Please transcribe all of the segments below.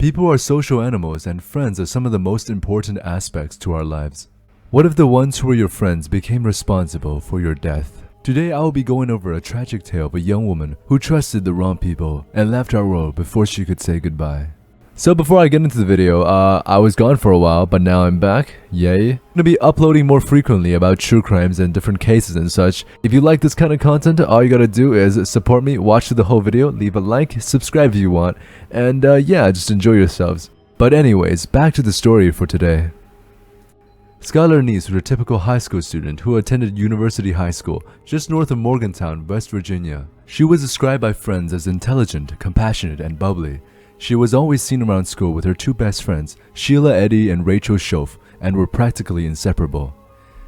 People are social animals, and friends are some of the most important aspects to our lives. What if the ones who were your friends became responsible for your death? Today I will be going over a tragic tale of a young woman who trusted the wrong people and left our world before she could say goodbye. So before I get into the video, I was gone for a while, but now I'm back. Yay. I'm gonna be uploading more frequently about true crimes and different cases and such. If you like this kind of content, all you gotta do is support me, watch through the whole video, leave a like, subscribe if you want, and yeah, just enjoy yourselves. But anyways, back to the story for today. Skylar Neese was a typical high school student who attended University High School, just north of Morgantown, West Virginia. She was described by friends as intelligent, compassionate, and bubbly. She was always seen around school with her two best friends, Shelia Eddy and Rachel Shoaf, and were practically inseparable.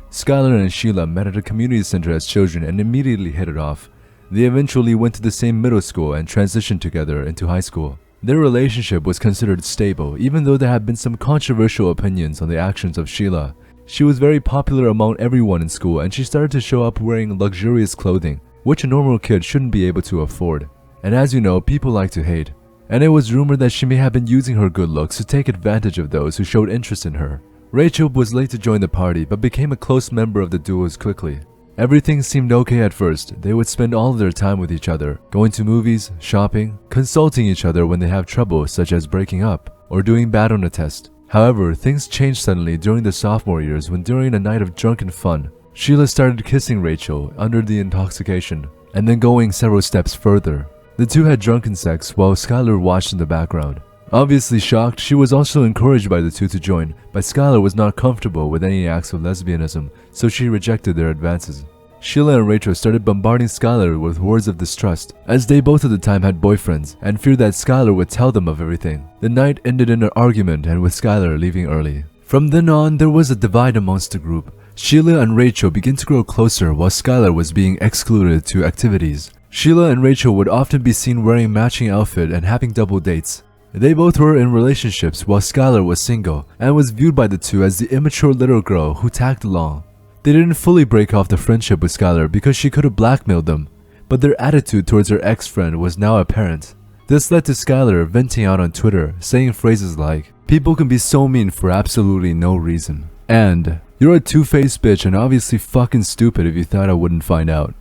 Skylar and Shelia met at a community center as children and immediately hit it off. They eventually went to the same middle school and transitioned together into high school. Their relationship was considered stable, even though there had been some controversial opinions on the actions of Shelia. She was very popular among everyone in school, and she started to show up wearing luxurious clothing, which a normal kid shouldn't be able to afford. And as you know, people like to hate. And it was rumored that she may have been using her good looks to take advantage of those who showed interest in her. Rachel was late to join the party, but became a close member of the duos quickly. Everything seemed okay at first. They would spend all of their time with each other, going to movies, shopping, consulting each other when they have trouble such as breaking up or doing bad on a test. However, things changed suddenly during the sophomore years when during a night of drunken fun, Shelia started kissing Rachel under the intoxication, and then going several steps further. The two had drunken sex while Skylar watched in the background. Obviously shocked, she was also encouraged by the two to join, but Skylar was not comfortable with any acts of lesbianism, so she rejected their advances. Shelia and Rachel started bombarding Skylar with words of distrust, as they both at the time had boyfriends, and feared that Skylar would tell them of everything. The night ended in an argument and with Skylar leaving early. From then on, there was a divide amongst the group. Shelia and Rachel began to grow closer while Skylar was being excluded to activities. Shelia and Rachel would often be seen wearing matching outfit and having double dates. They both were in relationships while Skylar was single and was viewed by the two as the immature little girl who tagged along. They didn't fully break off the friendship with Skylar because she could have blackmailed them, but their attitude towards her ex-friend was now apparent. This led to Skylar venting out on Twitter, saying phrases like, "People can be so mean for absolutely no reason," and "You're a two-faced bitch and obviously fucking stupid if you thought I wouldn't find out."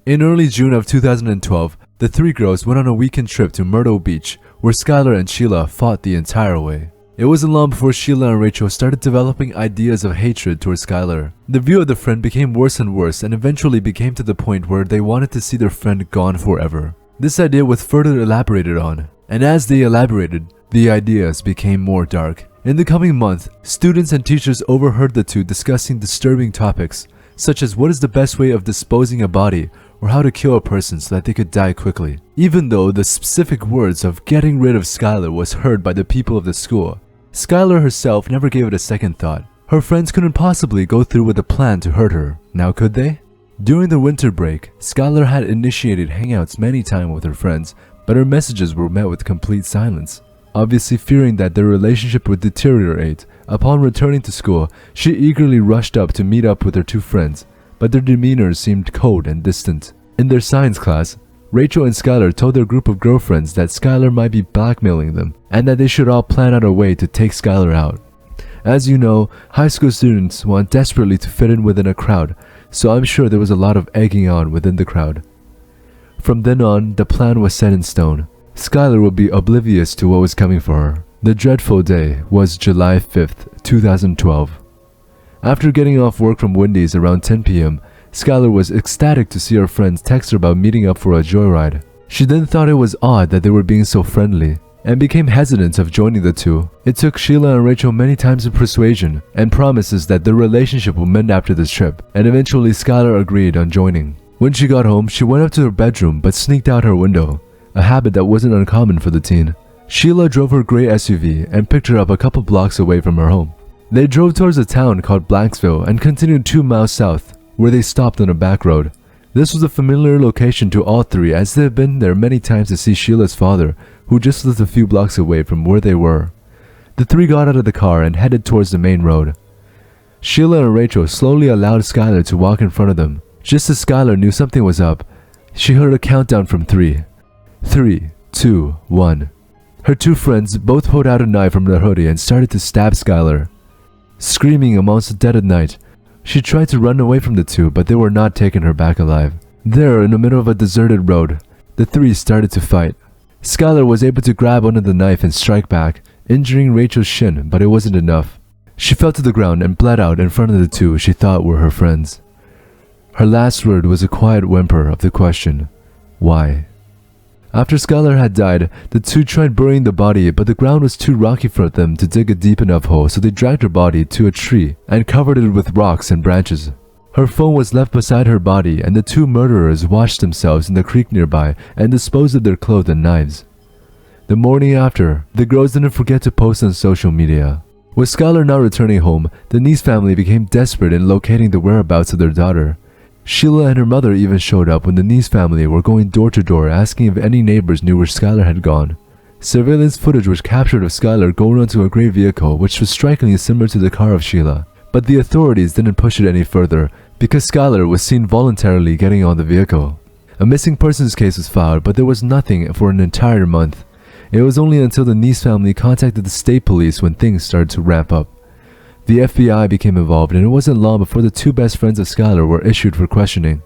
In early June of 2012, the three girls went on a weekend trip to Myrtle Beach, where Skylar and Shelia fought the entire way. It wasn't long before Shelia and Rachel started developing ideas of hatred towards Skylar. The view of the friend became worse and worse and eventually became to the point where they wanted to see their friend gone forever. This idea was further elaborated on, and as they elaborated, the ideas became more dark. In the coming month, students and teachers overheard the two discussing disturbing topics, such as what is the best way of disposing a body or how to kill a person so that they could die quickly. Even though the specific words of getting rid of Skylar was heard by the people of the school, Skylar herself never gave it a second thought. Her friends couldn't possibly go through with a plan to hurt her. Now could they? During the winter break, Skylar had initiated hangouts many times with her friends, but her messages were met with complete silence. Obviously fearing that their relationship would deteriorate, upon returning to school, she eagerly rushed up to meet up with her two friends, but their demeanors seemed cold and distant. In their science class, Rachel and Skylar told their group of girlfriends that Skylar might be blackmailing them and that they should all plan out a way to take Skylar out. As you know, high school students want desperately to fit in within a crowd, so I'm sure there was a lot of egging on within the crowd. From then on, the plan was set in stone. Skylar would be oblivious to what was coming for her. The dreadful day was July 5th, 2012. After getting off work from Wendy's around 10 p.m., Skylar was ecstatic to see her friends text her about meeting up for a joyride. She then thought it was odd that they were being so friendly, and became hesitant of joining the two. It took Shelia and Rachel many times of persuasion and promises that their relationship would mend after this trip, and eventually Skylar agreed on joining. When she got home, she went up to her bedroom but sneaked out her window, a habit that wasn't uncommon for the teen. Shelia drove her gray SUV and picked her up a couple blocks away from her home. They drove towards a town called Blanksville and continued 2 miles south, where they stopped on a back road. This was a familiar location to all three, as they had been there many times to see Sheila's father, who just lived a few blocks away from where they were. The three got out of the car and headed towards the main road. Shelia and Rachel slowly allowed Skylar to walk in front of them. Just as Skylar knew something was up, she heard a countdown from 3. 3, 2, 1. Her two friends both pulled out a knife from their hoodie and started to stab Skylar. Screaming amongst the dead of night, she tried to run away from the two, but they were not taking her back alive. There, in the middle of a deserted road, the three started to fight. Skylar was able to grab onto the knife and strike back, injuring Rachel's shin, but it wasn't enough. She fell to the ground and bled out in front of the two she thought were her friends. Her last word was a quiet whimper of the question, why? After Skylar had died, the two tried burying the body, but the ground was too rocky for them to dig a deep enough hole, so they dragged her body to a tree and covered it with rocks and branches. Her phone was left beside her body, and the two murderers washed themselves in the creek nearby and disposed of their clothes and knives. The morning after, the girls didn't forget to post on social media. With Skylar not returning home, the Neese family became desperate in locating the whereabouts of their daughter. Shelia and her mother even showed up when the Neese family were going door to door asking if any neighbors knew where Skylar had gone. Surveillance footage was captured of Skylar going onto a gray vehicle which was strikingly similar to the car of Shelia, but the authorities didn't push it any further because Skylar was seen voluntarily getting on the vehicle. A missing persons case was filed, but there was nothing for an entire month. It was only until the Neese family contacted the state police when things started to ramp up. The FBI became involved, and it wasn't long before the two best friends of Skylar were issued for questioning.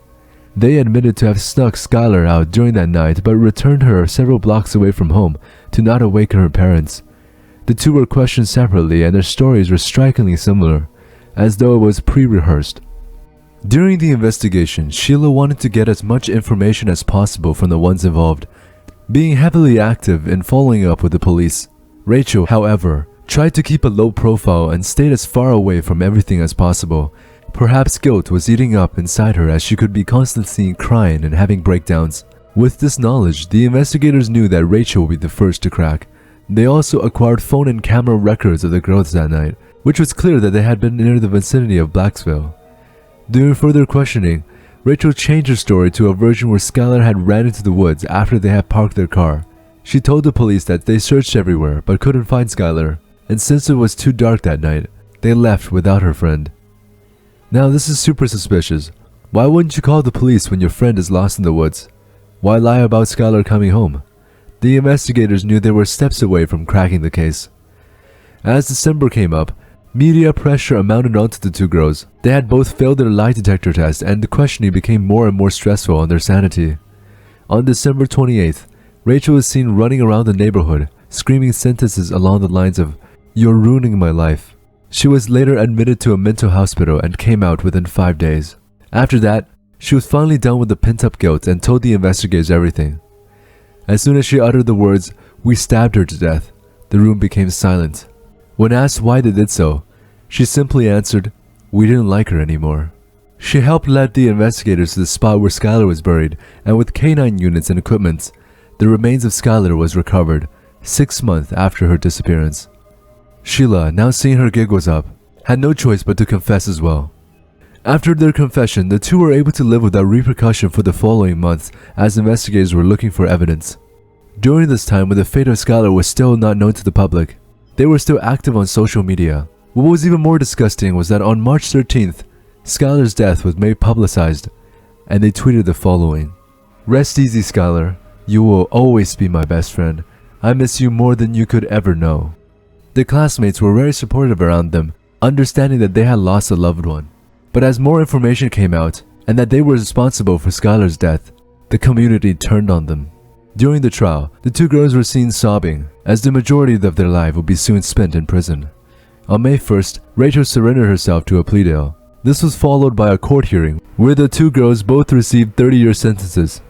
They admitted to have snuck Skylar out during that night but returned her several blocks away from home to not awaken her parents. The two were questioned separately, and their stories were strikingly similar, as though it was pre-rehearsed. During the investigation, Shelia wanted to get as much information as possible from the ones involved, being heavily active in following up with the police. Rachel, however, tried to keep a low profile and stayed as far away from everything as possible. Perhaps guilt was eating up inside her as she could be constantly seen crying and having breakdowns. With this knowledge, the investigators knew that Rachel would be the first to crack. They also acquired phone and camera records of the girls that night, which was clear that they had been near the vicinity of Blacksville. During further questioning, Rachel changed her story to a version where Skylar had ran into the woods after they had parked their car. She told the police that they searched everywhere but couldn't find Skylar, and since it was too dark that night, they left without her friend. Now this is super suspicious. Why wouldn't you call the police when your friend is lost in the woods? Why lie about Skylar coming home? The investigators knew they were steps away from cracking the case. As December came up, media pressure mounted onto the two girls. They had both failed their lie detector test, and the questioning became more and more stressful on their sanity. On December 28th, Rachel was seen running around the neighborhood, screaming sentences along the lines of, "You're ruining my life." She was later admitted to a mental hospital and came out within 5 days. After that, she was finally done with the pent-up guilt and told the investigators everything. As soon as she uttered the words, "We stabbed her to death," the room became silent. When asked why they did so, she simply answered, "We didn't like her anymore." She helped lead the investigators to the spot where Skylar was buried, and with canine units and equipment, the remains of Skylar was recovered 6 months after her disappearance. Shelia, now seeing her gig was up, had no choice but to confess as well. After their confession, the two were able to live without repercussion for the following months as investigators were looking for evidence. During this time, when the fate of Skylar was still not known to the public, they were still active on social media. What was even more disgusting was that on March 13th, Skylar's death was made publicized, and they tweeted the following: "Rest easy, Skylar. You will always be my best friend. I miss you more than you could ever know." The classmates were very supportive around them, understanding that they had lost a loved one. But as more information came out, and that they were responsible for Skylar's death, the community turned on them. During the trial, the two girls were seen sobbing, as the majority of their life would be soon spent in prison. On May 1st, Rachel surrendered herself to a plea deal. This was followed by a court hearing, where the two girls both received 30-year sentences.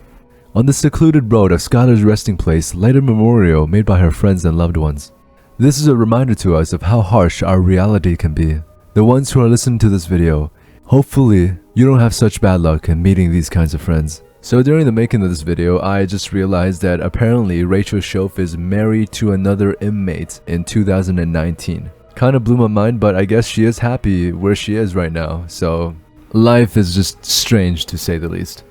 On the secluded road of Skylar's resting place laid a memorial made by her friends and loved ones. This is a reminder to us of how harsh our reality can be. The ones who are listening to this video, hopefully you don't have such bad luck in meeting these kinds of friends. So during the making of this video, I just realized that apparently Rachel Shoaf is married to another inmate in 2019. Kind of blew my mind, but I guess she is happy where she is right now. So life is just strange to say the least.